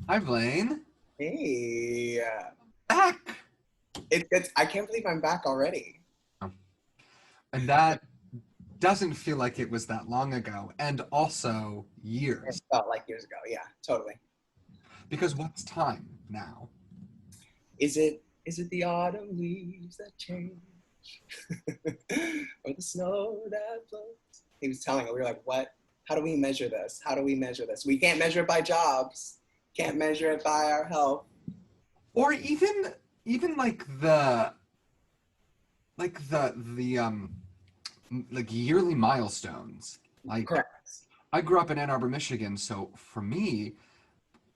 Hi, Blaine. Hey, Back. it's I can't believe I'm back already. And that doesn't feel like it was that long ago, and also It years. felt like years ago. Yeah, totally. Because what's time now? Is it the autumn leaves that change, or the snow that floats? He was telling us, we were like, what? How do we measure this? How do we measure this? We can't measure it by jobs. Can't measure it by our health. Or even like the yearly milestones. Like Correct. I grew up in Ann Arbor, Michigan, so for me,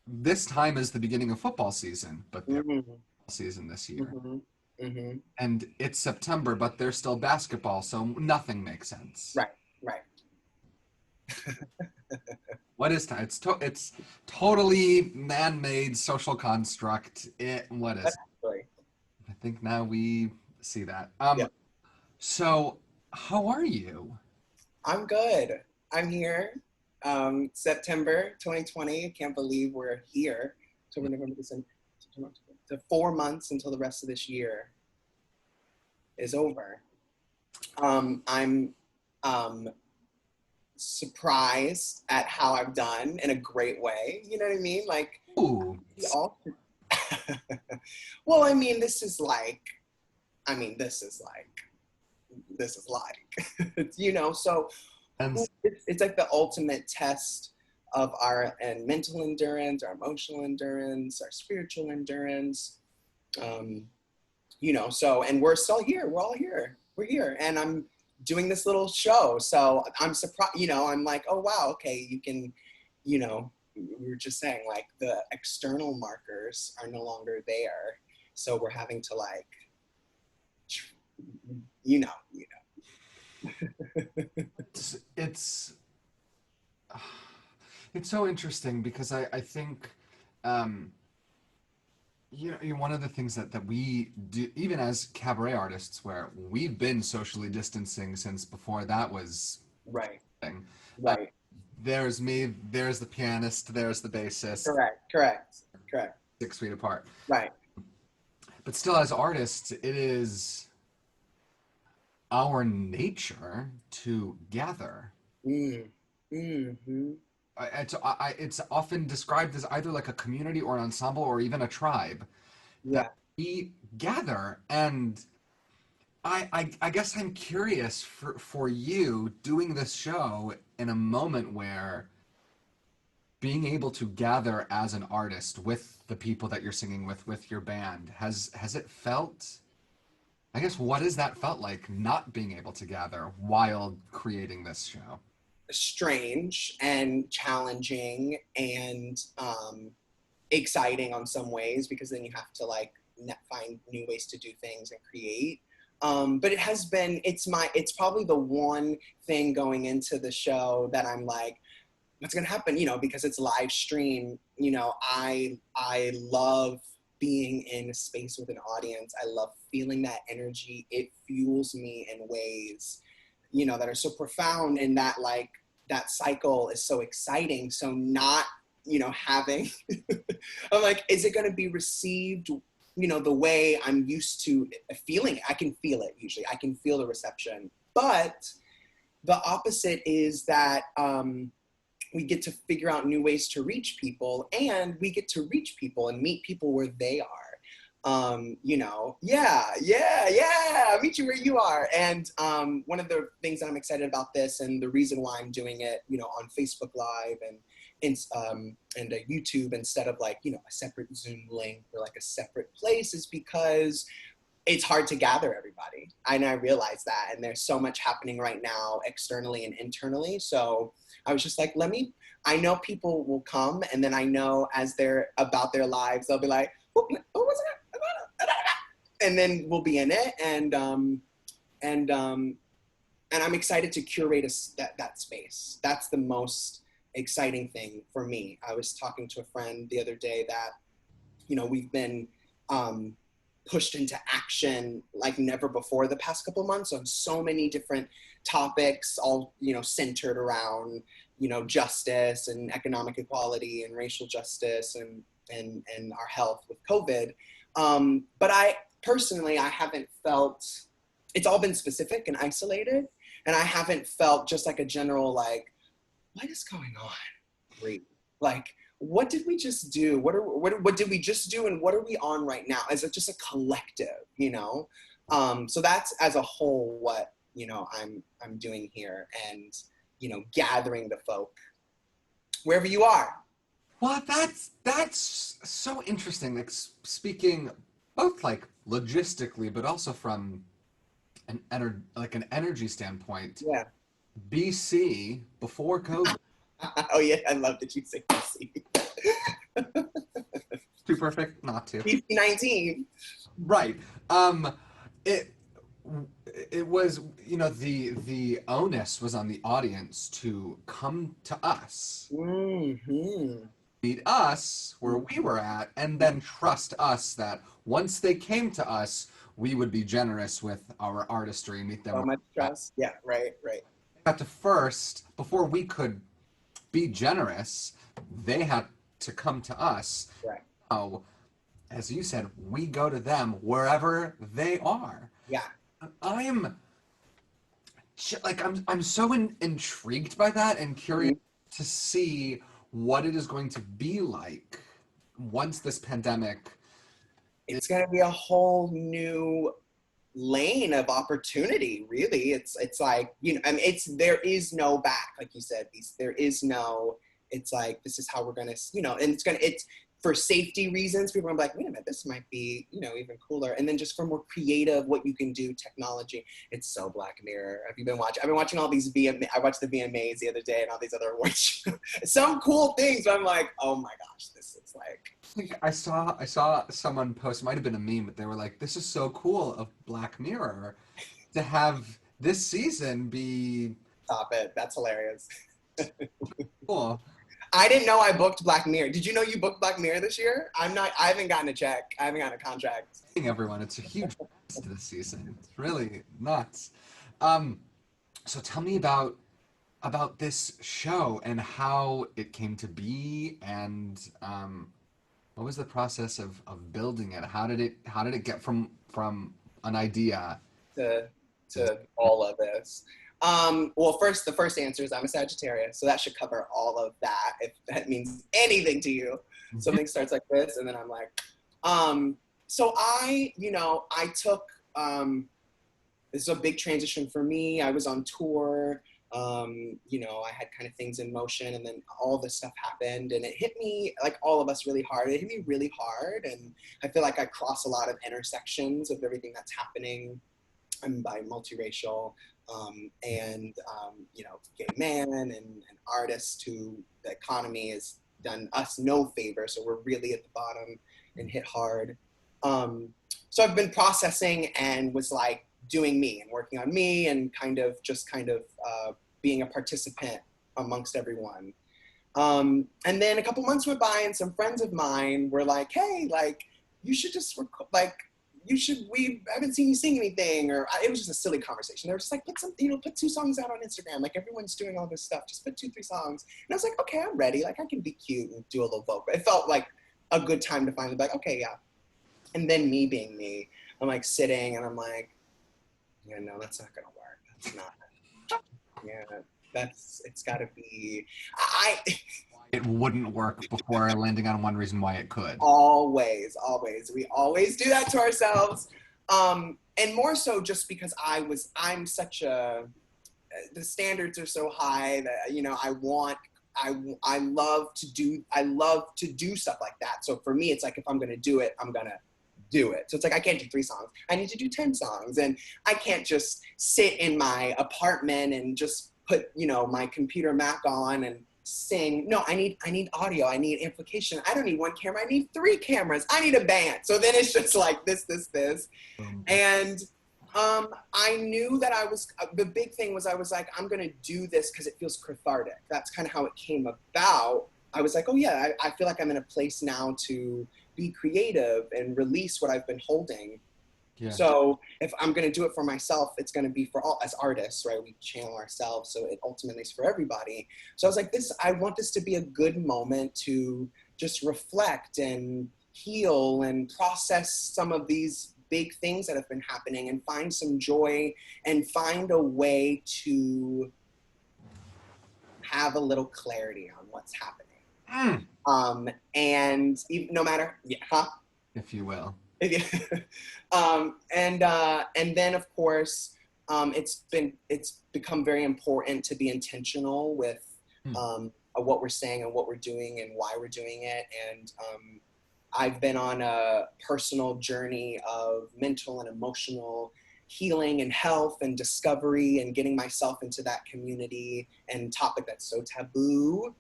this time is the beginning of football season, but there's Mm-hmm. season this year. Mm-hmm. Mm-hmm. And it's September, but there's still basketball, so nothing makes sense. Right. Right. What is time? It's totally man-made social construct. What is? Exactly. I think now we see that. Yeah. So how are you? I'm good. I'm here. September 2020. I can't believe we're here. October, November, December, September, October. The 4 months until the rest of this year is over. I'm surprised at how I've done in a great way. You know what I mean? Like, Ooh, we all. Well, I mean, this is like, so and it's like the ultimate test of our and mental endurance, our emotional endurance, our spiritual endurance. Um, so and we're still here. We're all here. We're here, and I'm doing this little show. So I'm surprised. I'm like, oh wow, okay, you can, we were just saying like the external markers are no longer there, so we're having to like, it's it's so interesting because I think um, one of the things that we do, even as cabaret artists, where we've been socially distancing since before that was Right, thing. Uh, right, there's me, there's the pianist, there's the bassist, correct, 6 feet apart. right. But still, as artists, it is our nature to gather. Mm, mm-hmm. It's often described as either like a community or an ensemble or even a tribe that Yeah. we gather. And I guess I'm curious for you doing this show in a moment where being able to gather as an artist with the people that you're singing with your band, has it felt, I guess, what has that felt like not being able to gather while creating this show? Strange and challenging and exciting on some ways because then you have to like find new ways to do things and create. But it's probably the one thing going into the show that I'm like, what's gonna happen? Because it's live stream. I love being in a space with an audience. I love feeling that energy. It fuels me in ways, that are so profound, and that cycle is so exciting. So not, having, I'm like, is it going to be received, the way I'm used to feeling it? I can feel it usually. I can feel the reception. But the opposite is that we get to figure out new ways to reach people, and we get to reach people and meet people where they are. Yeah, meet you where you are. And one of the things that I'm excited about this, and the reason why I'm doing it, on Facebook Live and YouTube instead of like, a separate Zoom link or like a separate place, is because it's hard to gather everybody. And I realize that. And there's so much happening right now, externally and internally. So I was just like, I know people will come, and then I know as they're about their lives, they'll be like, oh, what's that? And then we'll be in it. And I'm excited to curate that space. That's the most exciting thing for me. I was talking to a friend the other day that, we've been um, pushed into action like never before the past couple months on so many different topics, all, you know, centered around, you know, justice and economic equality and racial justice and our health with COVID. But I personally, I haven't felt, it's all been specific and isolated. And I haven't felt just like a general, like, what is going on? Great. Like, what did we just do? What did we just do? And what are we on right now? As just a collective, you know? So that's as a whole what, you know, I'm doing here, and, you know, gathering the folk wherever you are. Well, that's so interesting. Like speaking both like logistically, but also from an energy standpoint. Yeah. BC before COVID. Oh yeah, I love that you say BC. Too perfect not to. BC 19. Right. It it was, you know, the onus was on the audience to come to us, Mm-hmm. meet us where we were at, and then trust us that once they came to us, we would be generous with our artistry, meet them So where much they're at. trust. Yeah, right, right. Had to first, before we could be generous, they had to come to us. Right. Oh, as you said, we go to them wherever they are. Yeah. I'm like I'm so intrigued by that and curious Mhm. to see what it is going to be like once this pandemic. It's gonna be a whole new lane of opportunity, really. It's like, you know, I mean, it's, there is no back, like you said, there is no, it's like, this is how we're gonna, you know, and it's for safety reasons, people are like, wait a minute, this might be, you know, even cooler. And then just for more creative, what you can do, technology, it's so Black Mirror. Have you been watching? I've been watching all these I watched the VMAs the other day and all these other awards shows. Some cool things, but I'm like, oh my gosh, this is like. I saw someone post, might have been a meme, but they were like, this is so cool of Black Mirror to have this season be Stop it, that's hilarious. cool. I didn't know I booked Black Mirror. Did you know you booked Black Mirror this year? I haven't gotten a check. I haven't gotten a contract. Everyone, it's a huge this season. It's really nuts. Um, so tell me about this show and how it came to be, and what was the process of building it? How did it get from an idea to to to all of this. Well, first, the first answer is I'm a Sagittarius, so that should cover all of that. If that means anything to you, something starts like this, and then I'm like, so you know, I took, this is a big transition for me. I was on tour. You know, I had kind of things in motion, and then all this stuff happened, and it hit me, like all of us, really hard. It hit me really hard, and I feel like I cross a lot of intersections of everything that's happening. I'm bi multiracial, you know, gay man and an artist who the economy has done us no favor. So we're really at the bottom and hit hard. So I've been processing and was like doing me and working on me and kind of being a participant amongst everyone. And then a couple months went by and some friends of mine were like, hey, like, you should just we haven't seen you sing anything, or it was just a silly conversation. They were just like, put 2 songs out on Instagram. Like, everyone's doing all this stuff. Just put 2, 3 songs. And I was like, okay, I'm ready. Like, I can be cute and do a little vocal. It felt like a good time to finally be like, okay, yeah. And then me being me, I'm like sitting and I'm like, yeah, no, that's not gonna work. That's not, yeah, it's gotta be, it wouldn't work before landing on one reason why it could? always. We always do that to ourselves. And more so just because I'm such a, the standards are so high that, you know, I love to do stuff like that. So for me, it's like, if I'm going to do it, I'm going to do it. So it's like, I can't do 3 songs. I need to do 10 songs. And I can't just sit in my apartment and just put, you know, my computer Mac on and sing. No, I need audio. I need amplification. I don't need 1 camera. I need 3 cameras. I need a band. So then it's just like this. And I knew that the big thing was, I was like, I'm going to do this because it feels cathartic. That's kind of how it came about. I was like, oh yeah, I feel like I'm in a place now to be creative and release what I've been holding. Yeah. So if I'm going to do it for myself, it's going to be for all, as artists, right? We channel ourselves, so it ultimately is for everybody. So I was like, I want this to be a good moment to just reflect and heal and process some of these big things that have been happening and find some joy and find a way to have a little clarity on what's happening. Mm, And even, no matter, yeah, huh? if you will. And then of course, it's become very important to be intentional with Mm, what we're saying and what we're doing and why we're doing it. And I've been on a personal journey of mental and emotional healing and health and discovery and getting myself into that community and topic that's so taboo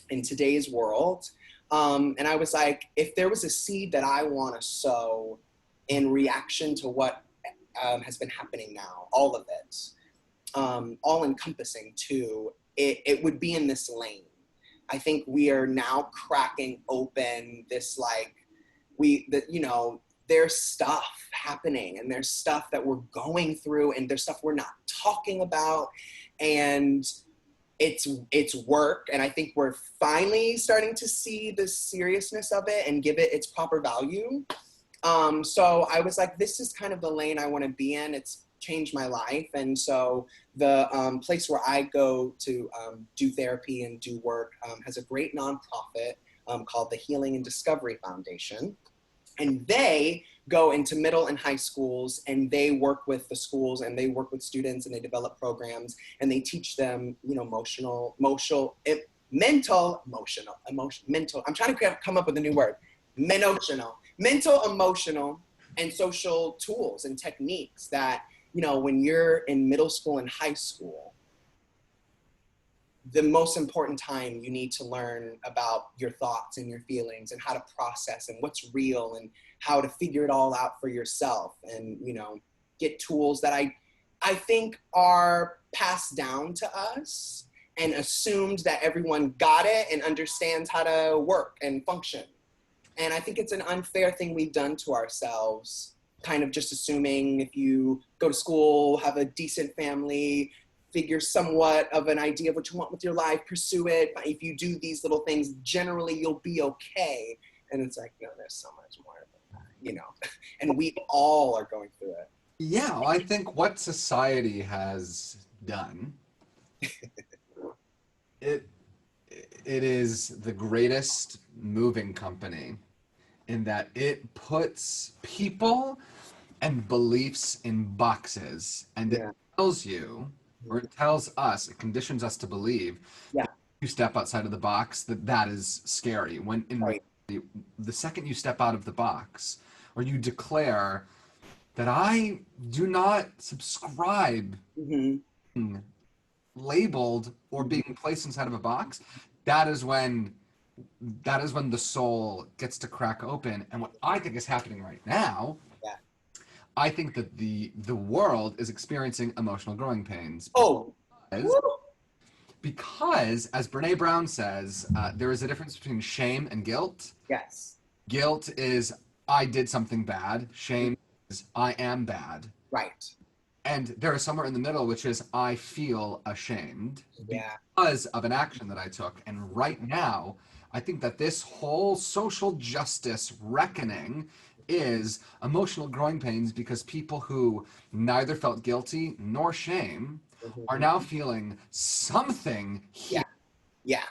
in today's world. And I was like, if there was a seed that I want to sow in reaction to what has been happening now, all of it, all encompassing too, it would be in this lane. I think we are now cracking open this, like, there's stuff happening and there's stuff that we're going through and there's stuff we're not talking about. And it's work, and I think we're finally starting to see the seriousness of it and give it its proper value. So I was like, this is kind of the lane I want to be in. It's changed my life. And so the place where I go to do therapy and do work has a great nonprofit called the Healing and Discovery Foundation. And they go into middle and high schools and they work with the schools and they work with students and they develop programs and they teach them, mental, I'm trying to come up with a new word, mental, emotional, and social tools and techniques that, when you're in middle school and high school, the most important time you need to learn about your thoughts and your feelings and how to process and what's real and how to figure it all out for yourself and, get tools that I think are passed down to us and assumed that everyone got it and understands how to work and function. And I think it's an unfair thing we've done to ourselves, kind of just assuming if you go to school, have a decent family, figure somewhat of an idea of what you want with your life, pursue it. If you do these little things, generally you'll be okay. And it's like, no, there's so much more than that, and we all are going through it. Yeah, well, I think what society has done, it it is the greatest moving company in that it puts people and beliefs in boxes, and it Yeah. tells you, or it tells us, it conditions us to believe Yeah. that if you step outside of the box, that is scary. When in Right. reality, the second you step out of the box, or you declare that I do not subscribe Mm-hmm. being labeled or being placed inside of a box, that is when the soul gets to crack open. And what I think is happening right now, Yeah. I think that the world is experiencing emotional growing pains Oh. because, Woo. because as Brene Brown says, there is a difference between shame and guilt. Yes. Guilt is I did something bad. Shame is I am bad. Right. And there is somewhere in the middle, which is I feel ashamed Yeah. because of an action that I took. And right now, I think that this whole social justice reckoning is emotional growing pains because people who neither felt guilty nor shame are Mm-hmm. now feeling something here. Yeah. Yeah.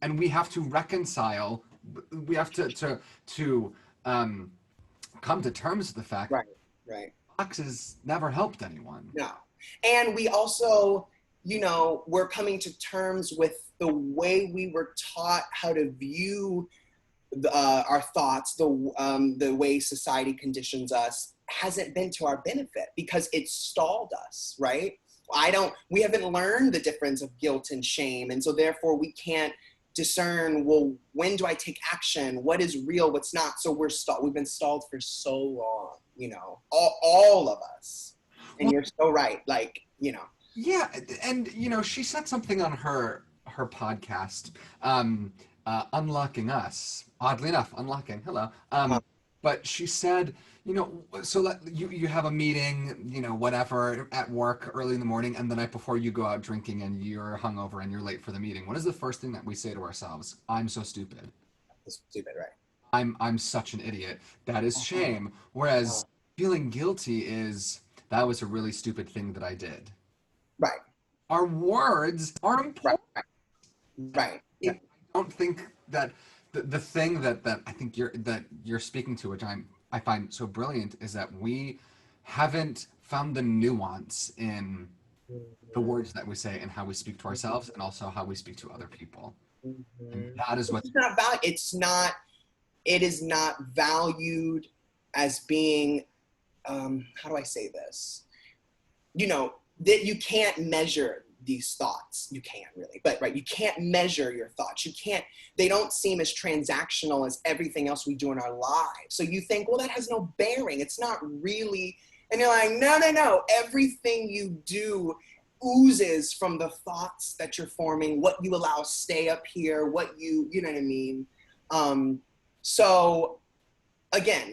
And we have to reconcile, we have to um, come to terms with the fact Right. Right. boxes never helped anyone. No. And we also, we're coming to terms with the way we were taught how to view our thoughts, the way society conditions us hasn't been to our benefit because it stalled us, right? We haven't learned the difference of guilt and shame. And so therefore we can't discern, well, when do I take action? What is real? What's not? So we've been stalled for so long, all of us. And Well, you're so right. Like, yeah, and she said something on her podcast, unlocking us. Oddly enough, unlocking. Hello. huh? but she said, so you have a meeting, whatever, at work early in the morning, and the night before you go out drinking and you're hungover and you're late for the meeting. What is the first thing that we say to ourselves? I'm so stupid. That's stupid, right? I'm such an idiot. That is Uh-huh. shame. Whereas feeling guilty is that was a really stupid thing that I did. Right, Our words are right, important. right. I don't think that the thing that I think you're speaking to, which I find so brilliant, is that we haven't found the nuance in the words that we say and how we speak to ourselves and also how we speak to other people. And Mhm. that is what It's not value. It's not. It is not valued as being. How do I say this? That you can't measure these thoughts. You can't really, but right, you can't measure your thoughts. You can't. They don't seem as transactional as everything else we do in our lives. So you think, well, that has no bearing. It's not really. And you're like, no, no, no. Everything you do oozes from the thoughts that you're forming, what you allow stay up here, you know what I mean? So again,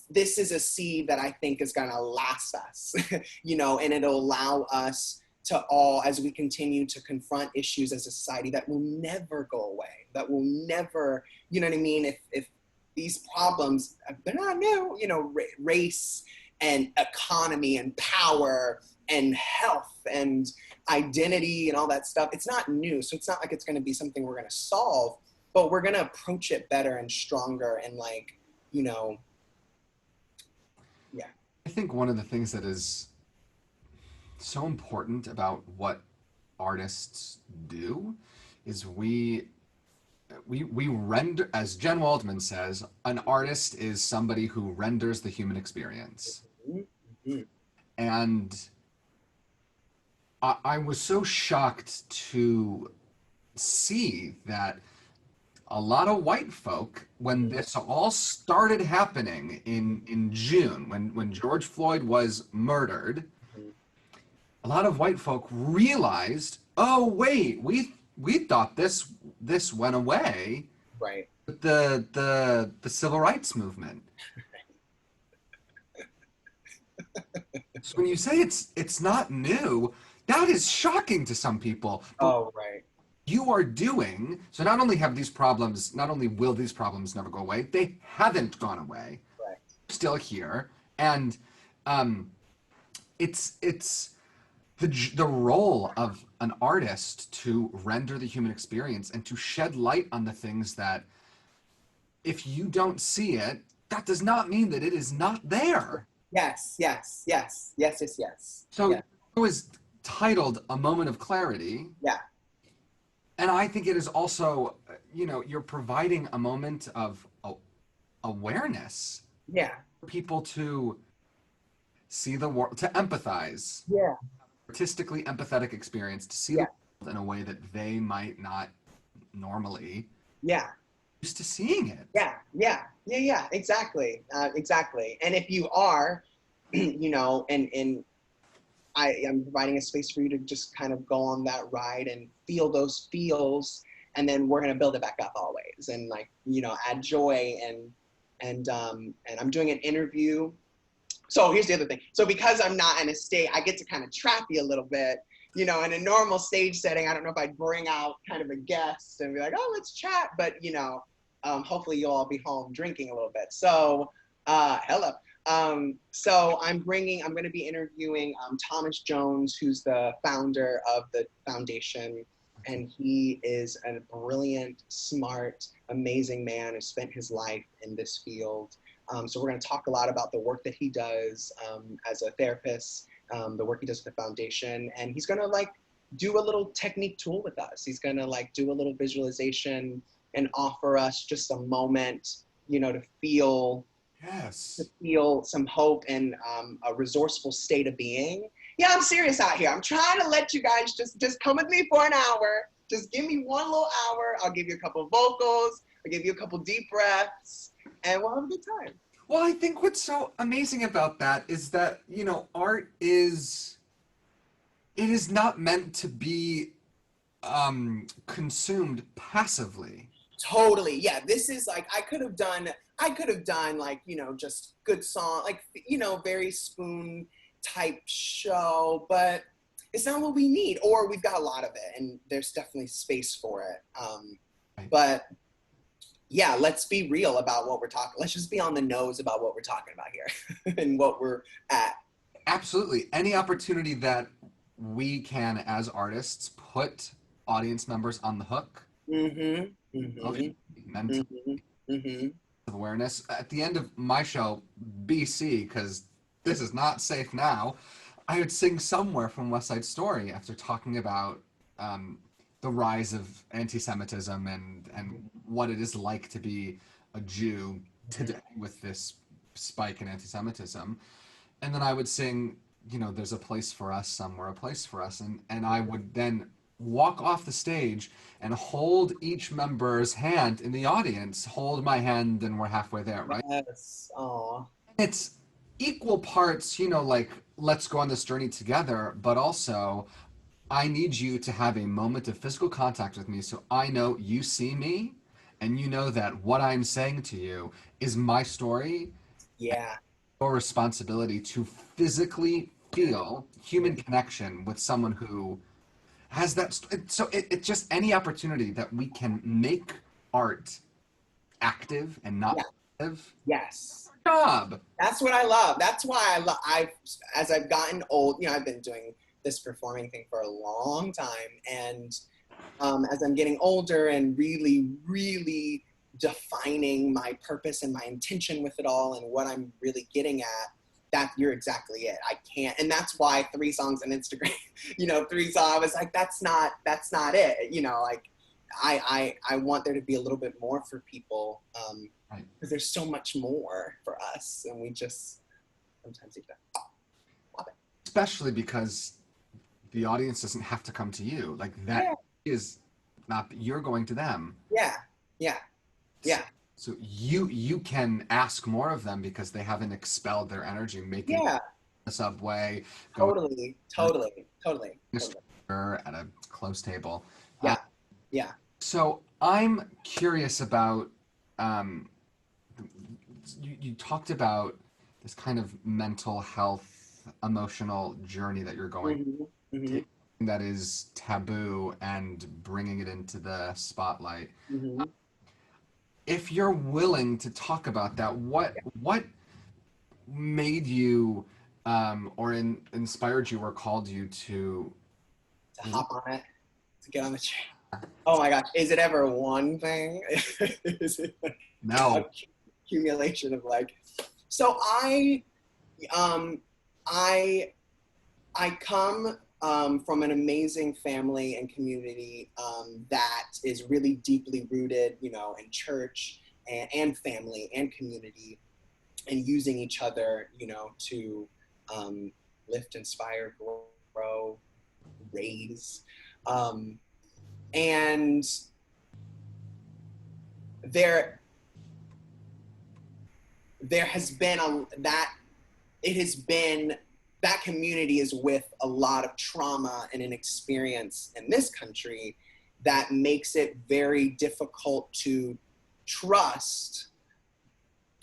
this is a seed that I think is gonna last us, and it'll allow us to all, as we continue to confront issues as a society that will never go away, that will never, you know what I mean? If these problems, they're not new, race and economy and power and health and identity and all that stuff, it's not new. So it's not like it's gonna be something we're gonna solve, but we're gonna approach it better and stronger and you know, yeah. I think one of the things that is so important about what artists do is we render, as Jen Waldman says, an artist is somebody who renders the human experience. Mm-hmm. And I was so shocked to see that a lot of white folk, when this all started happening in June, when George Floyd was murdered, Mm-hmm. a lot of white folk realized, oh wait, we thought this went away Right. with the civil rights movement. So when you say it's not new, that is shocking to some people. But Oh, right. you are doing so not only have these problems, not only will these problems never go away, they haven't gone away. Right. They're still here, and um, it's the role of an artist to render the human experience and to shed light on the things that if you don't see it, that does not mean that it is not there. Yes, yes, yes, yes, yes, yes. So Yeah. it was titled A Moment of Clarity. Yeah. And I think it is also, you're providing a moment of awareness Yeah. for people to see the world, to empathize, Yeah. artistically empathetic experience, to see the Yeah. world in a way that they might not normally Yeah. used to seeing it. Yeah. Yeah. Yeah. Yeah. Exactly. Exactly. And if you are, and I am providing a space for you to just kind of go on that ride and feel those feels, and then we're gonna build it back up always, and add joy and I'm doing an interview. So here's the other thing. So because I'm not in a state, I get to kind of trap you a little bit. In a normal stage setting, I don't know if I'd bring out kind of a guest and be like, oh, let's chat. But hopefully you'll all be home drinking a little bit. So hello. So I'm going to be interviewing Thomas Jones, who's the founder of the foundation. And he is a brilliant, smart, amazing man who spent his life in this field. So we're going to talk a lot about the work that he does as a therapist, the work he does with the foundation, and he's going to do a little technique tool with us. He's going to do a little visualization and offer us just a moment, to feel Yes. some hope and a resourceful state of being. Yeah, I'm serious out here. I'm trying to let you guys just come with me for an hour. Just give me one little hour. I'll give you a couple of vocals. I'll give you a couple deep breaths, and we'll have a good time. Well, I think what's so amazing about that is that, art it is not meant to be consumed passively. Totally. Yeah, this is I I could have done like, you know, just good song, like, you know, very spoon type show, but it's not what we need, or we've got a lot of it and there's definitely space for it. But yeah, let's be real about what we're talking. Let's just be on the nose about what we're talking about here and what we're at. Absolutely. Any opportunity that we can, as artists, put audience members on the hook, Mm-hmm. emotionally, Mm-hmm. mental Mm-hmm. Mm-hmm. awareness. At the end of my show, BC, because this is not safe now, I would sing Somewhere from West Side Story after talking about um, the rise of anti-Semitism and what it is like to be a Jew today with this spike in anti-Semitism. And then I would sing, you know, there's a place for us somewhere, a place for us. And I would then walk off the stage and hold each member's hand in the audience, hold my hand, and we're halfway there, right? Yes. Oh. It's equal parts, you know, like, let's go on this journey together, but also, I need you to have a moment of physical contact with me so I know you see me and you know that what I'm saying to you is my story, Yeah. your responsibility to physically feel Yeah. human connection with someone who has that. So it just any opportunity that we can make art active and not Yeah. passive. Yes. Job. That's what I love. That's why as I've gotten old, you know, I've been doing this performing thing for a long time. And as I'm getting older and really, really defining my purpose and my intention with it all and what I'm really getting at, that you're exactly it. I can't, and that's why 3 songs on Instagram, you know, 3 songs, I was like, that's not it. You know, like I want there to be a little bit more for people. Right. Because there's so much more for us, and we just sometimes ignore it. Especially because the audience doesn't have to come to you. Like that Yeah, is not you're going to them. yeah, yeah, So, yeah, so you can ask more of them because they haven't expelled their energy making yeah. the subway, going Totally, to totally, totally, a totally. stranger at a close table. Yeah, yeah. So I'm curious about um, you talked about this kind of mental health, emotional journey that you're going, Mm-hmm, mm-hmm, taking that is taboo and bringing it into the spotlight. mm-hmm. If you're willing to talk about that, what made you inspired you or called you to To hop on it, to get on the train. Oh my gosh, is it ever one thing? Is it like no. accumulation of like? So um, I I come from an amazing family and community that is really deeply rooted, you know, in church and family and community, and using each other, you know, to lift, inspire, grow, raise. Um, and there, there has been it has been that community is with a lot of trauma and an experience in this country that makes it very difficult to trust,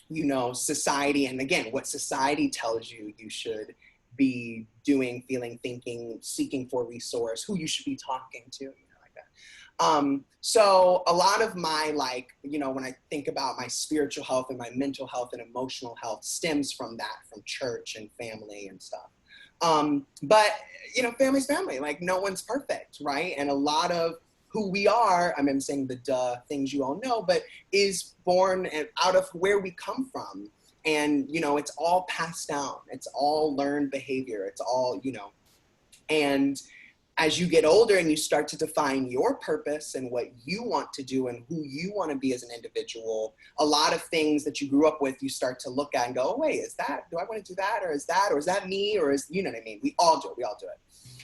you know, society. And again, what society tells you you should be doing, feeling, thinking, seeking for resource, who you should be talking to, you know, like that. So a lot of my, like, you know, when I think about my spiritual health and my mental health and emotional health stems from that, from church and family and stuff. But, you know, family's family, like no one's perfect, right? And a lot of who we are, I mean, I'm saying the things you all know, but is born out of where we come from. And, you know, it's all passed down. It's all learned behavior. It's all, you know, and as you get older and you start to define your purpose and what you want to do and who you want to be as an individual, a lot of things that you grew up with, you start to look at and go, oh, wait, do I want to do that? Or is that me? Or is, you know what I mean? We all do it.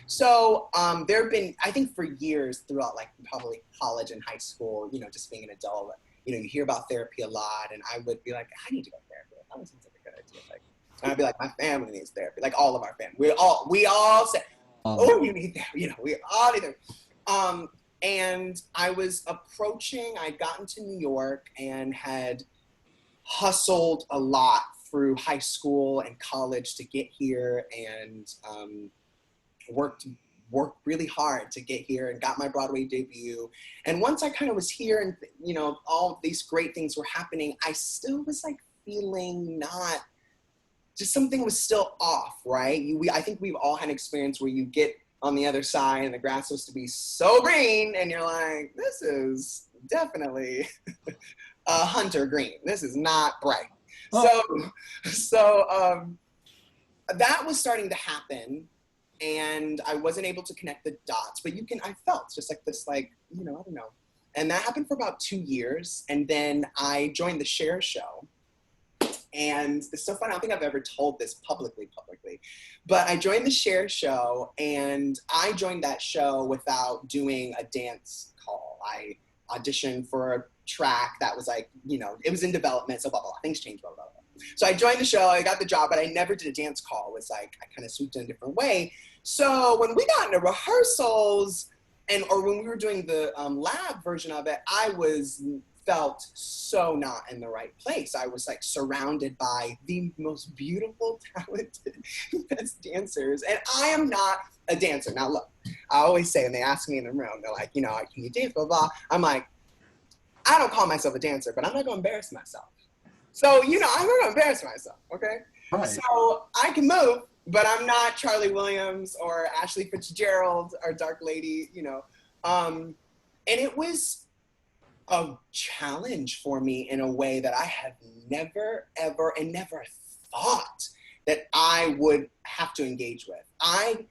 So there have been, I think for years throughout like probably college and high school, you know, just being an adult, you know, you hear about therapy a lot, and I would be like, I need to go to therapy. That seems like a good idea. Like, and I'd be like, my family needs therapy. Like all of our family, we all say, oh, you need that. You know, we all need that. And I was I'd gotten to New York and had hustled a lot through high school and college to get here, and worked really hard to get here and got my Broadway debut. And once I kind of was here and, you know, all these great things were happening, I still was like feeling not, just something was still off, right? I think we've all had an experience where you get on the other side and the grass was to be so green and you're like, this is definitely hunter green. This is not bright. Oh. So that was starting to happen, and I wasn't able to connect the dots, but I felt just like this, like, you know, I don't know. And that happened for about 2 years. And then I joined the Cher Show. And it's so funny, I don't think I've ever told this publicly, but I joined the Cher Show, and I joined that show without doing a dance call. I auditioned for a track that was like, you know, it was in development, so blah, blah, blah, things changed, blah, blah, blah. So I joined the show, I got the job, but I never did a dance call. It was like, I kind of swooped in a different way. So when we got into rehearsals, or when we were doing the lab version of it, I felt so not in the right place. I was like surrounded by the most beautiful, talented, best dancers. And I am not a dancer. Now look, I always say, and they ask me in the room, they're like, you know, can you dance, blah, blah. I'm like, I don't call myself a dancer, but I'm not gonna embarrass myself. So, you know, I'm not gonna embarrass myself, okay? Right. So I can move, but I'm not Charlie Williams or Ashley Fitzgerald or Dark Lady, you know. And it was a challenge for me in a way that I have never, ever, and never thought that I would have to engage with. I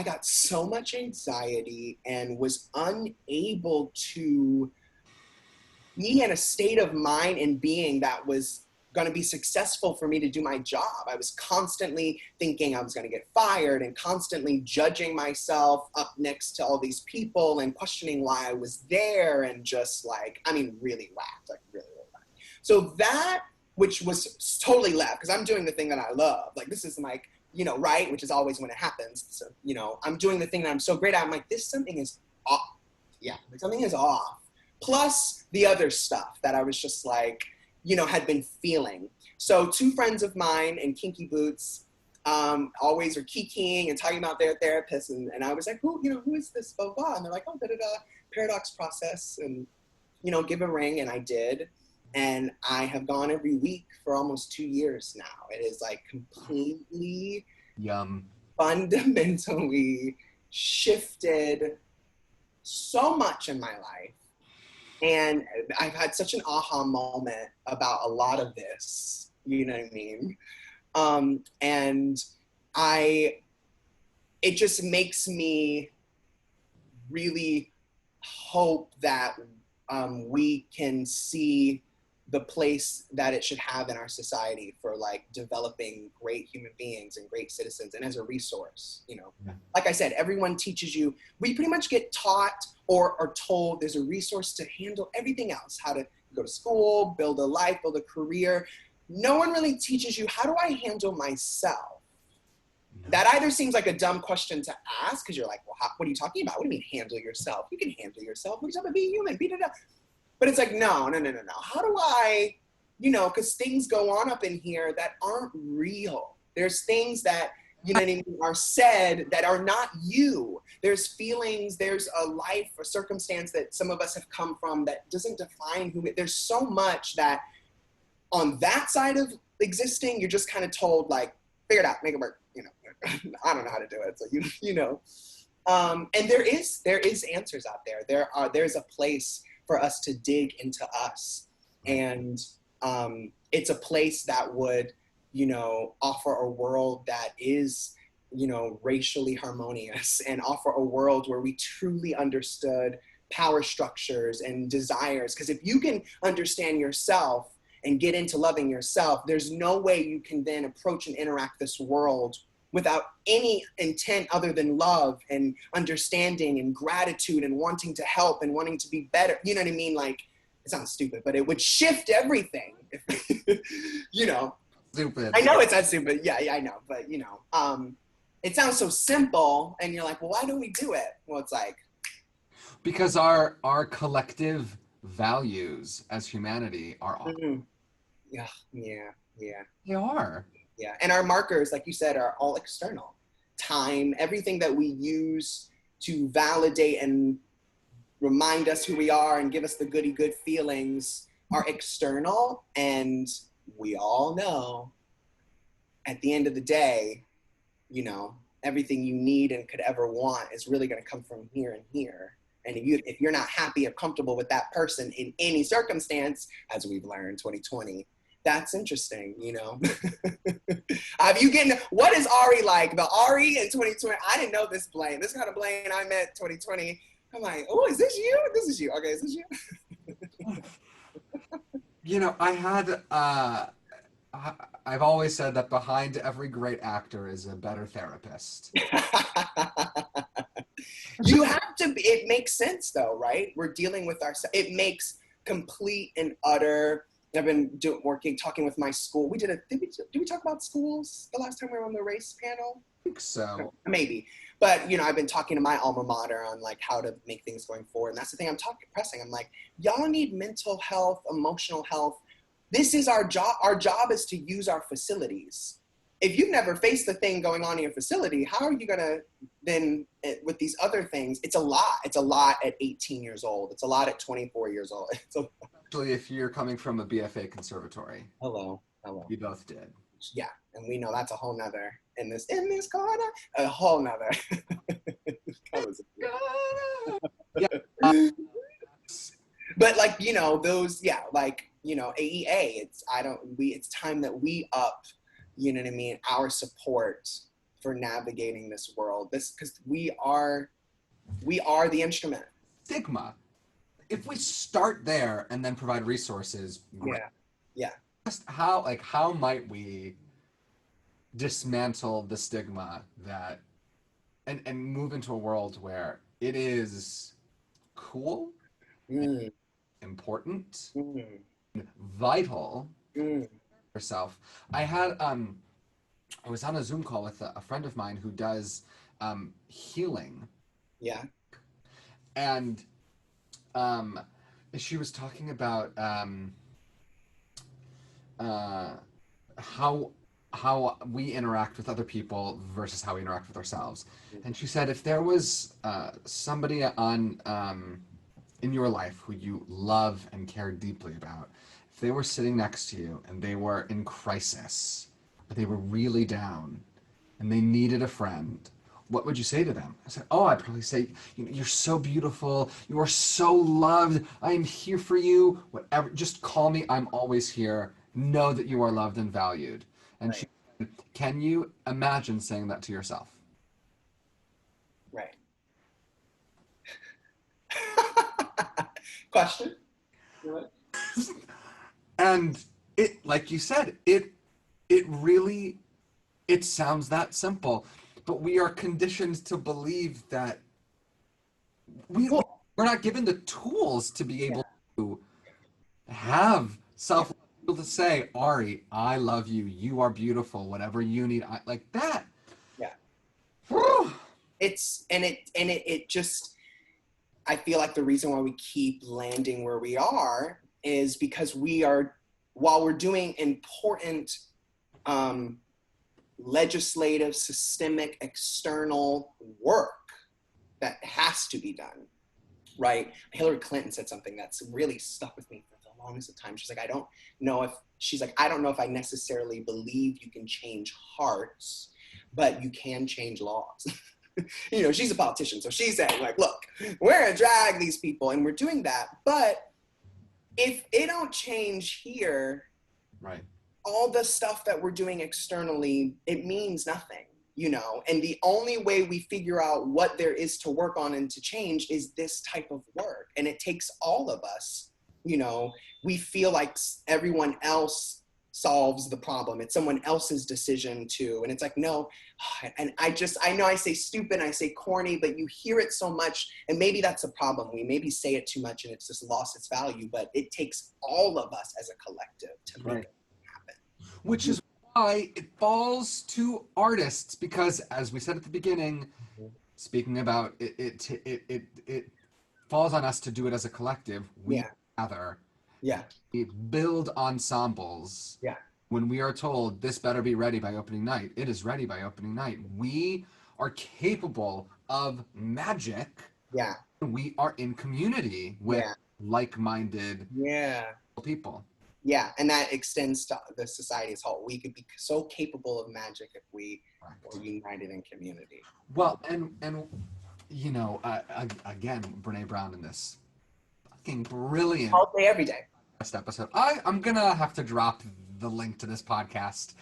got so much anxiety and was unable to be in a state of mind and being that was going to be successful for me to do my job. I was constantly thinking I was going to get fired and constantly judging myself up next to all these people and questioning why I was there, and just like, I mean, really laughed, like really, really laughed. So that, which was totally left, because I'm doing the thing that I love. Like, this is like, you know, right? Which is always when it happens. So, you know, I'm doing the thing that I'm so great at. I'm like, something is off. Yeah, like something is off. Plus the other stuff that I was just like, you know, had been feeling. So 2 friends of mine in Kinky Boots always are kikiing and talking about their therapists. And I was like, who is this, blah, blah. And they're like, oh, paradox process. And, you know, give a ring. And I did. And I have gone every week for almost 2 years now. It is like completely fundamentally shifted so much in my life. And I've had such an aha moment about a lot of this, you know what I mean? And it just makes me really hope that we can see the place that it should have in our society for like developing great human beings and great citizens, and as a resource, you know. Yeah. Like I said, everyone teaches you, we pretty much get taught or are told there's a resource to handle everything else, how to go to school, build a life, build a career. No one really teaches you, how do I handle myself? Yeah. That either seems like a dumb question to ask, because you're like, well, what are you talking about? What do you mean handle yourself? You can handle yourself. What are you talking about? Be human, be da-da. But it's like, no. How do I, you know, because things go on up in here that aren't real. There's things that, you know what I mean, are said that are not you. There's feelings, there's a life or circumstance that some of us have come from that doesn't define there's so much that on that side of existing, you're just kind of told, like, figure it out, make it work, you know. I don't know how to do it, so you know. And there is answers out there. There's a place for us to dig into us. And it's a place that would, you know, offer a world that is, you know, racially harmonious, and offer a world where we truly understood power structures and desires. Because if you can understand yourself and get into loving yourself, there's no way you can then approach and interact this world without any intent other than love and understanding and gratitude and wanting to help and wanting to be better. You know what I mean? Like, it sounds stupid, but it would shift everything. You know. Stupid. I know it's not stupid. Yeah, I know. But, you know, it sounds so simple, and you're like, well, why don't we do it? Well, it's like, because our collective values as humanity are off. Mm-hmm. Yeah, yeah, yeah. They are. Yeah. And our markers, like you said, are all external. Time, everything that we use to validate and remind us who we are and give us the goody good feelings are external. And we all know at the end of the day, you know, everything you need and could ever want is really going to come from here and here. And if you're not happy or comfortable with that person in any circumstance, as we've learned 2020, that's interesting, you know. Have you getting what is Ari like? The Ari in 2020, I didn't know this Blaine. This kind of Blaine I met 2020. I'm like, oh, is this you? This is you. Okay, is this you? You know, I've always said that behind every great actor is a better therapist. You have to, it makes sense though, right? We're dealing with it makes complete and utter. I've been talking with my school. Did we talk about schools the last time we were on the race panel? I think so. Maybe. But, you know, I've been talking to my alma mater on like how to make things going forward. And that's the thing I'm pressing. I'm like, y'all need mental health, emotional health. This is our job. Our job is to use our facilities. If you've never faced the thing going on in your facility, how are you going to then, with these other things, it's a lot. It's a lot at 18 years old. It's a lot at 24 years old. Especially if you're coming from a BFA conservatory. Hello. We both did. Yeah. And we know that's a whole nother, in this corner, a whole nother. Yeah. But like, you know, those, yeah, like, you know, AEA, it's time that we up, you know what I mean, our support for navigating this world. Because we are the instrument. Stigma. If we start there and then provide resources, Yeah. just how might we dismantle the stigma that and move into a world where it is cool, important, vital yourself. I was on a Zoom call with a friend of mine who does healing. Yeah. And she was talking about how we interact with other people versus how we interact with ourselves. And she said if there was somebody in your life who you love and care deeply about, if they were sitting next to you and they were in crisis, or they were really down and they needed a friend, what would you say to them? I said, I'd probably say, you're so beautiful. You are so loved. I am here for you. Whatever, just call me. I'm always here. Know that you are loved and valued. And right. She said, can you imagine saying that to yourself? Right. Question? And it, like you said, it really, it sounds that simple, but we are conditioned to believe that we're not given the tools to be able to have self, able to say, Ari, I love you. You are beautiful. Whatever you need, like that. Yeah. Whew. It just, I feel like the reason why we keep landing where we are is because while we're doing important legislative, systemic, external work that has to be done, right? Hillary Clinton said something that's really stuck with me for the longest of time. She's like, I don't know if I necessarily believe you can change hearts, but you can change laws. You know, she's a politician, so she's saying, like, look, we're gonna drag these people, and we're doing that, but if it don't change here, right, all the stuff that we're doing externally, it means nothing, you know? And the only way we figure out what there is to work on and to change is this type of work. And it takes all of us, you know? We feel like everyone else solves the problem. It's someone else's decision too. And it's like, no. And I know I say stupid, I say corny, but you hear it so much, and maybe that's a problem. We maybe say it too much and it's just lost its value, but it takes all of us as a collective to make it happen. Which is why it falls to artists, because as we said at the beginning, speaking about it falls on us to do it as a collective. We gather, Yeah. build ensembles. Yeah. When we are told this better be ready by opening night, it is ready by opening night. We are capable of magic. Yeah. We are in community with Yeah. like-minded Yeah. people. Yeah. And that extends to the society as a whole. We could be so capable of magic if we were united in community. Well, and you know, again, Brene Brown in this fucking brilliant All day, every day. episode. I'm gonna have to drop the link to this podcast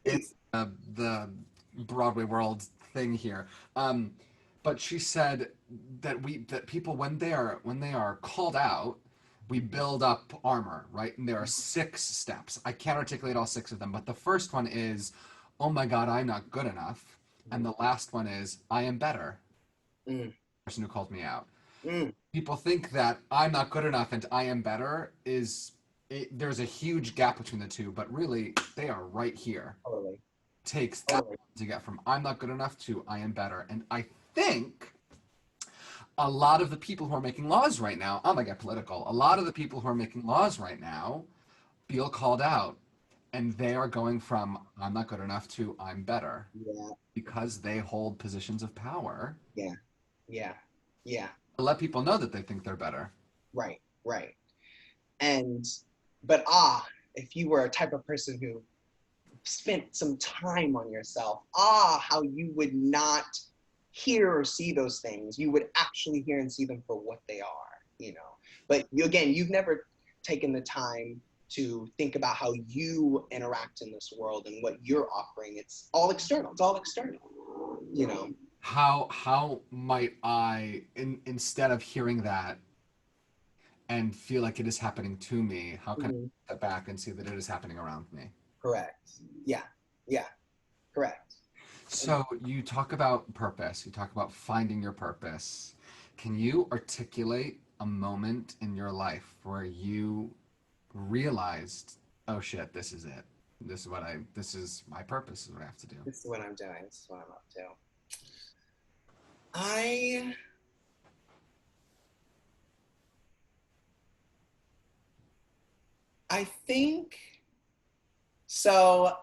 in Please. the Broadway World thing here. But she said that people when they are called out, we build up armor, right? And there are 6 steps. I can't articulate all 6 of them, but the first one is, oh my God, I'm not good enough. And the last one is, I am better. Mm. Person who called me out. Mm. People think that I'm not good enough and I am better there's a huge gap between the two, but really they are right here. Totally. It takes that to get from I'm not good enough to I am better. And I think a lot of the people who are making laws right now, I'm gonna get political, a lot of the people who are making laws right now feel called out. And they are going from I'm not good enough to I'm better. Yeah. Because they hold positions of power. Yeah. Yeah. Yeah. To let people know that they think they're better. Right. Right. But if you were a type of person who spent some time on yourself, how you would not hear or see those things. You would actually hear and see them for what they are, you know. But you've never taken the time to think about how you interact in this world and what you're offering. It's all external. It's all external, you know. How might I, instead of hearing that and feel like it is happening to me, how can I step back and see that it is happening around me? Correct. Yeah. Yeah. Correct. So you talk about purpose. You talk about finding your purpose. Can you articulate a moment in your life where you realized, oh shit, this is it. This is my purpose, this is what I have to do. This is what I'm doing. This is what I'm up to. I think so.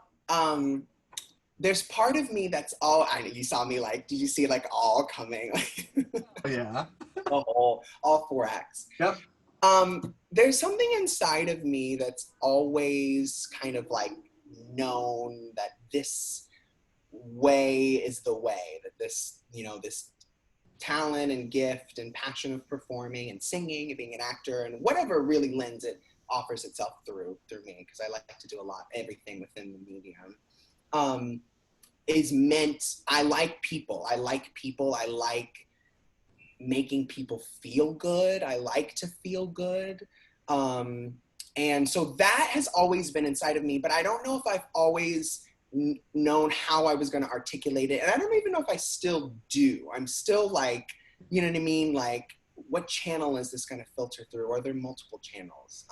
There's part of me that's all, I know you saw me like, did you see like all coming? Yeah. all 4 acts. Yep. There's something inside of me that's always kind of like known that this way is the way, that this, you know, this talent and gift and passion of performing and singing and being an actor and whatever really offers itself through me, because I like to do everything within the medium, is meant, I like people. I like making people feel good. I like to feel good. And so that has always been inside of me, but I don't know if I've always known how I was going to articulate it. And I don't even know if I still do. I'm still like, you know what I mean? Like, what channel is this going to filter through? Or are there multiple channels?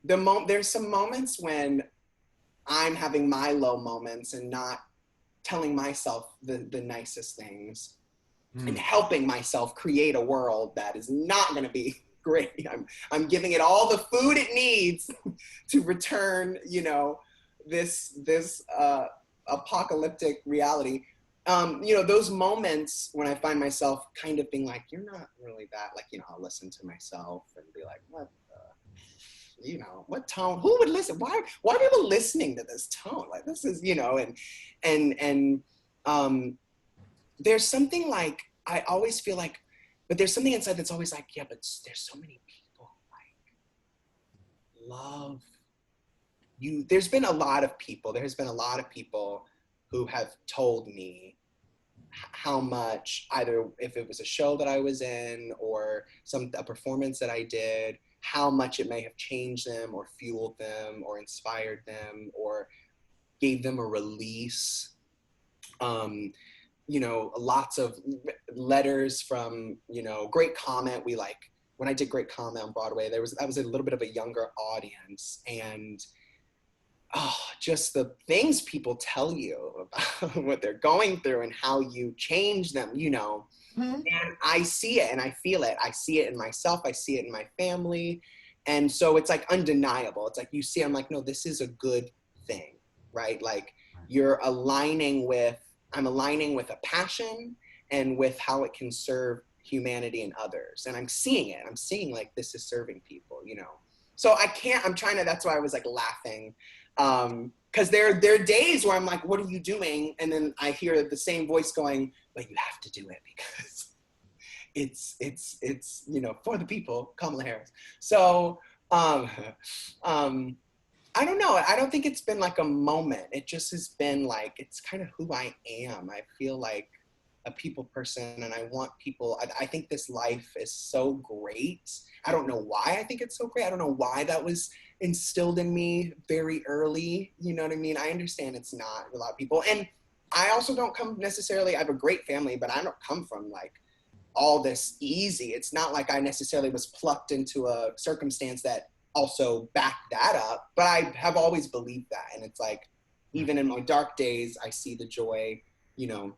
There's some moments when I'm having my low moments and not telling myself the nicest things and helping myself create a world that is not going to be great. I'm giving it all the food it needs to return, you know, this apocalyptic reality. You know, those moments when I find myself kind of being like, you're not really that, like, you know, I'll listen to myself and be like, you know, what tone, who would listen? Why are people listening to this tone? Like, this is, you know, and there's something like, I always feel like, but there's something inside that's always like, yeah, but there's so many people like love you. There has been a lot of people who have told me how much, either if it was a show that I was in or a performance that I did, how much it may have changed them or fueled them or inspired them or gave them a release. You know, lots of letters from, you know, Great Comment. When I did Great Comment on Broadway, that was a little bit of a younger audience, and just the things people tell you about what they're going through and how you change them, you know. And I see it and I feel it. I see it in myself. I see it in my family. And so it's like undeniable. It's like you see, I'm like, no, this is a good thing, right? Like I'm aligning with a passion and with how it can serve humanity and others. And I'm seeing it. I'm seeing like this is serving people, you know? So I'm trying to, that's why I was like laughing. Cause there are days where I'm like, what are you doing? And then I hear the same voice going, but you have to do it because it's you know, for the people, Kamala Harris. So I don't know. I don't think it's been like a moment. It just has been like, it's kind of who I am. I feel like a people person and I want people, I think this life is so great. I don't know why I think it's so great. I don't know why that was instilled in me very early. You know what I mean? I understand it's not a lot of people. And I also don't come necessarily, I have a great family, but I don't come from like all this easy. It's not like I necessarily was plucked into a circumstance that also backed that up, but I have always believed that. And it's like, even in my dark days, I see the joy, you know.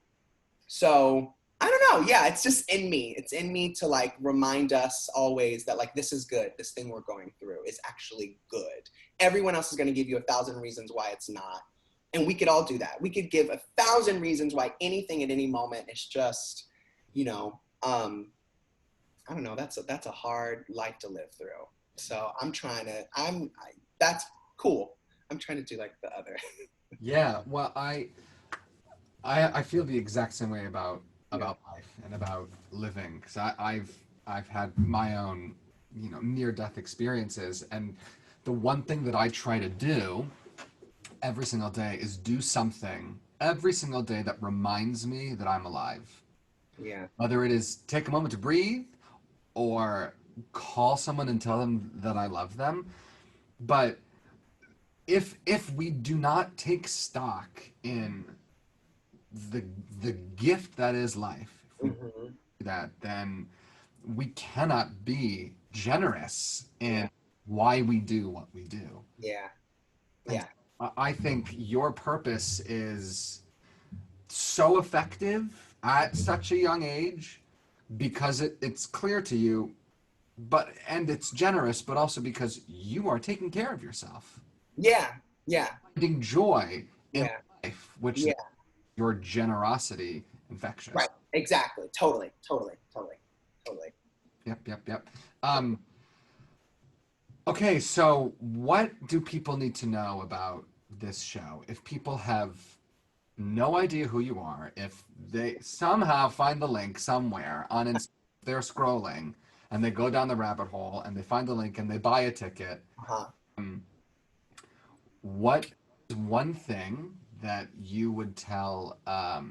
So I don't know. Yeah, it's just in me. It's in me to like remind us always that like, this is good. This thing we're going through is actually good. Everyone else is going to give you 1,000 reasons why it's not. And we could all do that. We could give 1,000 reasons why anything at any moment is just, you know, I don't know. That's a hard life to live through. So that's cool. I'm trying to do like the other. Yeah, well, I feel the exact same way about Yeah. life and about living because I've had my own, you know, near death experiences, and the one thing that I try to do every single day is do something every single day that reminds me that I'm alive. Yeah. Whether it is take a moment to breathe or call someone and tell them that I love them, but if we do not take stock in the the gift that is life, if we Hmm. do that, then we cannot be generous Yeah. in why we do what we do. Yeah. And Yeah. I think your purpose is so effective at such a young age because it's clear to you, but and it's generous, but also because you are taking care of yourself, Yeah. Yeah. finding joy in Yeah. life, which Yeah. your generosity infectious. Right. Exactly. Totally. Totally. Totally. Totally. Yep, yep, yep. Yeah. Um, okay, so what do people need to know about this show? If people have no idea who you are, if they somehow find the link somewhere on Instagram, they're scrolling and they go down the rabbit hole and they find the link and they buy a ticket, Uh-huh. um, what is one thing that you would tell a,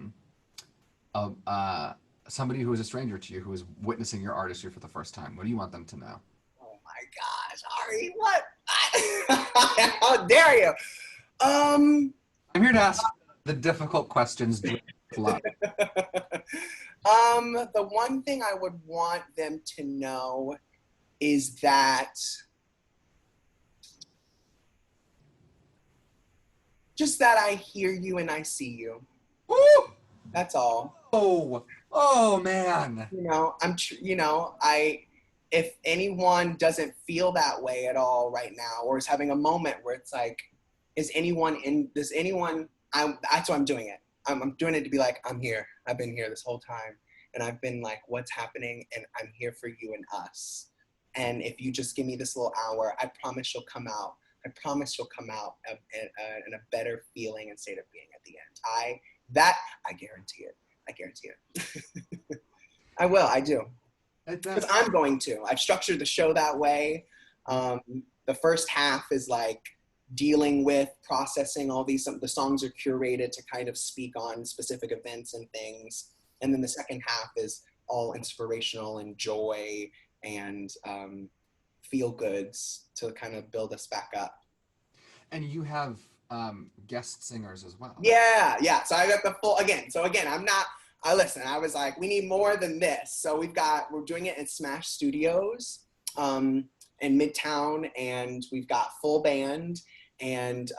somebody who is a stranger to you who is witnessing your artistry for the first time? What do you want them to know? Oh my gosh, Ari, what? How dare you? Um, I'm here to ask the difficult questions with love. the one thing I would want them to know is that just that I hear you and I see you. Woo! That's all. Oh, oh man. You know, you know, if anyone doesn't feel that way at all right now, or is having a moment where it's like, does anyone, that's why I'm doing it. I'm doing it to be like, I'm here. I've been here this whole time. And I've been like, what's happening? And I'm here for you and us. And if you just give me this little hour, I promise you'll come out. I promise you'll come out in a better feeling and state of being at the end. I guarantee it. I guarantee it. I will. I do. Because That's I'm going to. I've structured the show that way. Um, the first half is like dealing with processing all these. The songs are curated to kind of speak on specific events and things, and then the second half is all inspirational and joy and feel goods to kind of build us back up. and you have guest singers as well. Yeah, yeah. So I got the full again. So again, I'm not. I listen. I was like, we need more than this. So we're doing it in Smash Studios in Midtown, and we've got full band and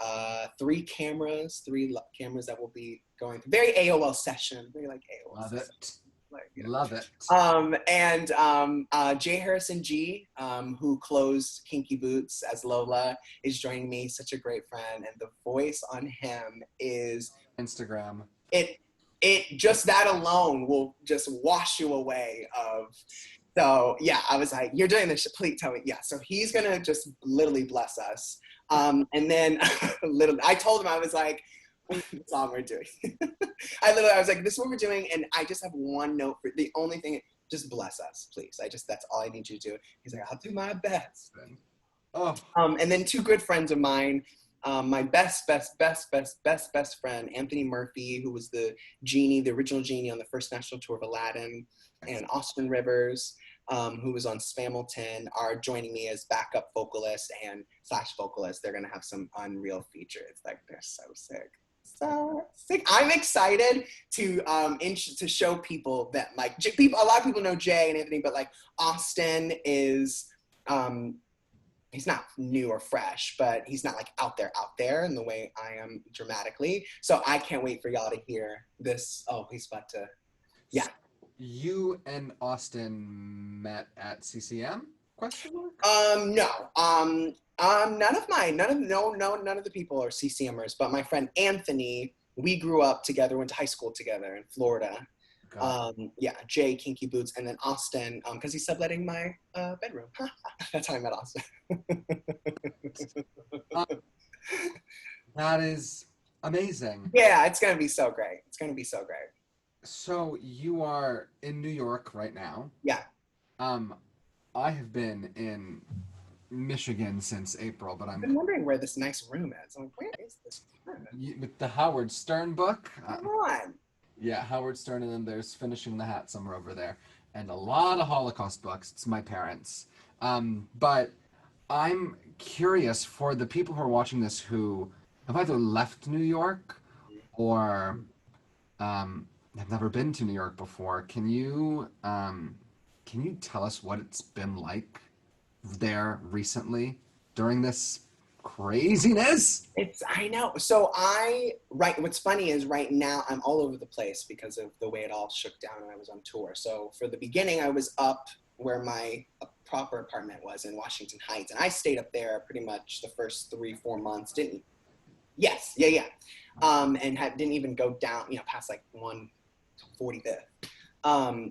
three cameras that will be going. Very AOL session. Very like AOL Love session. it. Like, Love it. And J. Harrison G, who closed Kinky Boots as Lola, is joining me. Such a great friend, and the voice on him is Instagram. It just that alone will just wash you away of. So yeah, I was like, "You're doing this, please tell me." Yeah, so he's gonna just literally bless us. And then literally, I told him I was like, "The song we're doing." I was like, "This is what we're doing," and I just have one note for the only thing. Just bless us, please. That's all I need you to do. He's like, "I'll do my best." Oh. And then two good friends of mine, my best friend, Anthony Murphy, who was the genie, the original genie on the first national tour of Aladdin, and Austin Rivers, who was on Spamilton, are joining me as backup vocalist and / vocalist. They're gonna have some unreal features. Like, they're so sick. So sick. I'm excited to show people that, like, a lot of people know Jay and Anthony, but like Austin is he's not new or fresh, but he's not like out there in the way I am dramatically. So I can't wait for y'all to hear this. Oh, he's about to, yeah. You and Austin met at CCM? Question mark? No. None of the people are CCMers, but my friend Anthony, we grew up together, went to high school together in Florida. Yeah, Jay, Kinky Boots, and then Austin, because he's subletting my bedroom. That's how I met Austin. That is amazing. Yeah, it's gonna be so great. So you are in New York right now. Yeah. I have been in Michigan since April, but I've been wondering where this nice room is. I'm like, where is this room? With the Howard Stern book. Come on. Yeah, Howard Stern, and then there's Finishing the Hat somewhere over there, and a lot of Holocaust books. It's my parents. But I'm curious for the people who are watching this who have either left New York or have never been to New York before. Can you tell us what it's been like there recently during this craziness? I know. So what's funny is right now I'm all over the place because of the way it all shook down when I was on tour. So for the beginning, I was up where my proper apartment was in Washington Heights, and I stayed up there pretty much the first 3-4 months. Yes, yeah. And didn't even go down, past like 145th.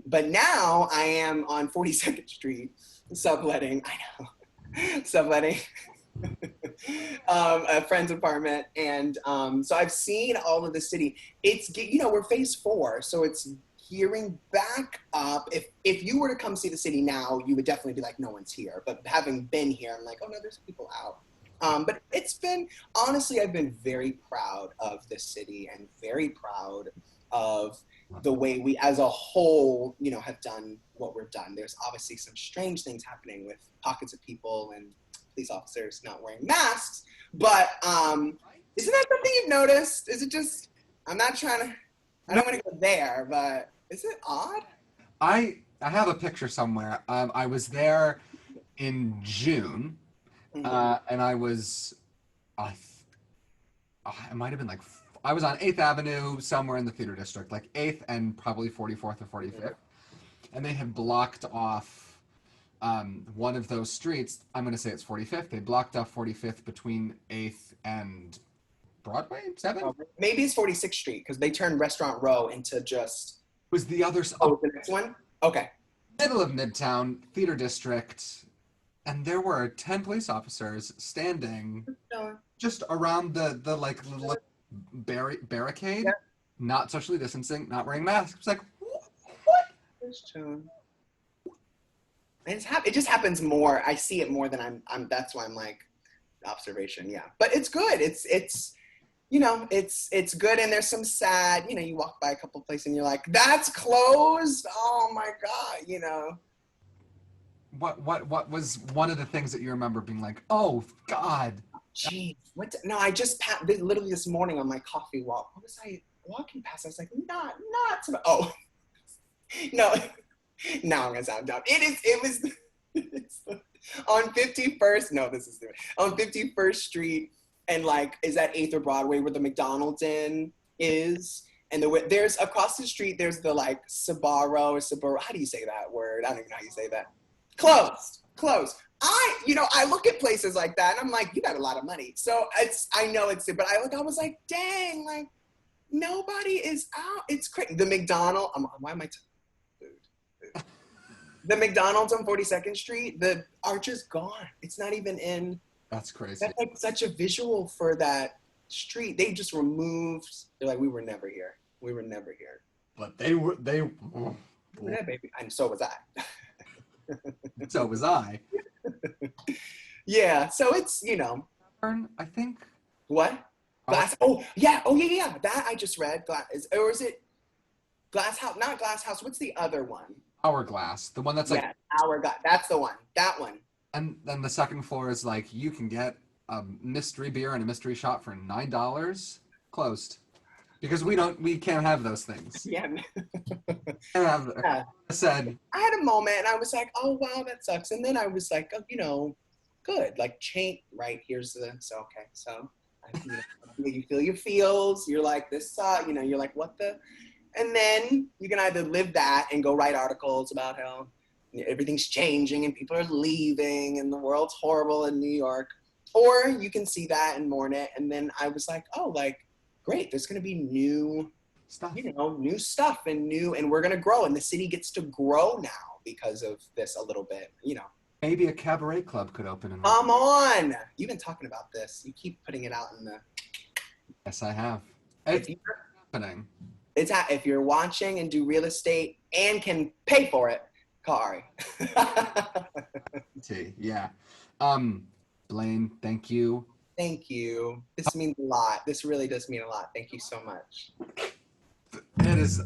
But now I am on 42nd Street, subletting. I know, subletting. A friend's apartment, and so I've seen all of the city. It's we're phase 4, so it's gearing back up. If you were to come see the city now, you would definitely be like, no one's here. But having been here, I'm like, oh no, there's people out. But it's been, honestly, I've been very proud of this city and very proud of the way we as a whole, have done what we've done. There's obviously some strange things happening with pockets of people and police officers not wearing masks, but isn't that something you've noticed? Is it just, I don't want to go there, but is it odd? I have a picture somewhere. I was there in June, and I was, it might have been like, I was on 8th Avenue somewhere in the theater district, like 8th and probably 44th or 45th, and they had blocked off one of those streets. I'm going to say it's 45th. They blocked off 45th between 8th and Broadway, 7th? Maybe it's 46th Street, because they turned Restaurant Row into just... Was the other... the next one? Okay. Middle of Midtown, theater district, and there were 10 police officers standing just around the like little barricade, not socially distancing, not wearing masks. It's like, what? Just chilling. It just happens more. I see it more than I'm. That's why I'm like, observation. Yeah, but it's good. It's good. And there's some sad. You walk by a couple places and you're like, that's closed. Oh my god. What was one of the things that you remember being like, oh God? Geez, no, I just literally this morning on my coffee walk. What was I walking past? I was like, not. Oh, no. Now I'm gonna sound dumb. It was on 51st. No, this is on 51st Street, and like is that 8th or Broadway where the McDonald's Inn is, And there's across the street, there's the like Sabaro. How do you say that word? I don't even know how you say that. Closed. I look at places like that and I'm like, you got a lot of money. So I know it's, but I was like, dang, like nobody is out. It's crazy. The McDonald's, why am I, food. The McDonald's on 42nd Street, the arch is gone. It's not even in. That's crazy. That's like such a visual for that street. They just removed, they're like, we were never here. But they were, Yeah, baby. And so was I. so was I. Yeah, so it's, I think. What? Glass. Oh yeah. That I just read. Or is it Glass House? Not Glass House. What's the other one? Hourglass, the one that's like. Yeah, Hourglass. That's the one. That one. And then the second floor is like you can get a mystery beer and a mystery shot for $9. Closed, because we can't have those things. Yeah. I said. I had a moment and I was like, oh wow, that sucks. And then I was like, oh, good. Like right here's the okay. So you feel your feels. You're like this. You're like what the. And then you can either live that and go write articles about how everything's changing and people are leaving and the world's horrible in New York. Or you can see that and mourn it. And then I was like, oh, like, great. There's going to be new stuff, new stuff and we're going to grow. And the city gets to grow now because of this a little bit, Maybe a cabaret club could open. Come on. You've been talking about this. You keep putting it out in the. Yes, I have. It's happening. If you're watching and do real estate and can pay for it, Kari. Yeah. Blaine, thank you. Thank you. This means a lot. This really does mean a lot. Thank you so much. It is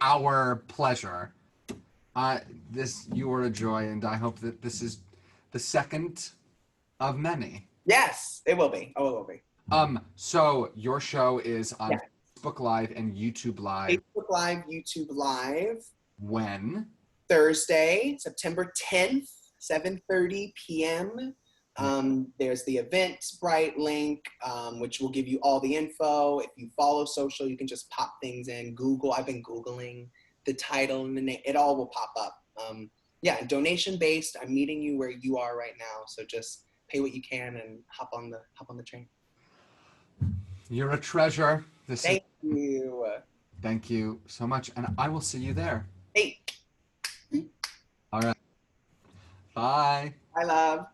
our pleasure. You were a joy, and I hope that this is the second of many. Yes, it will be. Oh, it will be. So your show is on Facebook Live and YouTube Live. Facebook Live, YouTube Live. When? Thursday, September 10th, 7:30 p.m. There's the Eventbrite link, which will give you all the info. If you follow social, you can just pop things in. Google. I've been Googling the title and the name. It all will pop up. Donation based. I'm meeting you where you are right now. So just pay what you can and hop on the train. You're a treasure. Thank you. Thank you so much, and I will see you there. Hey. All right. Bye. Bye, love.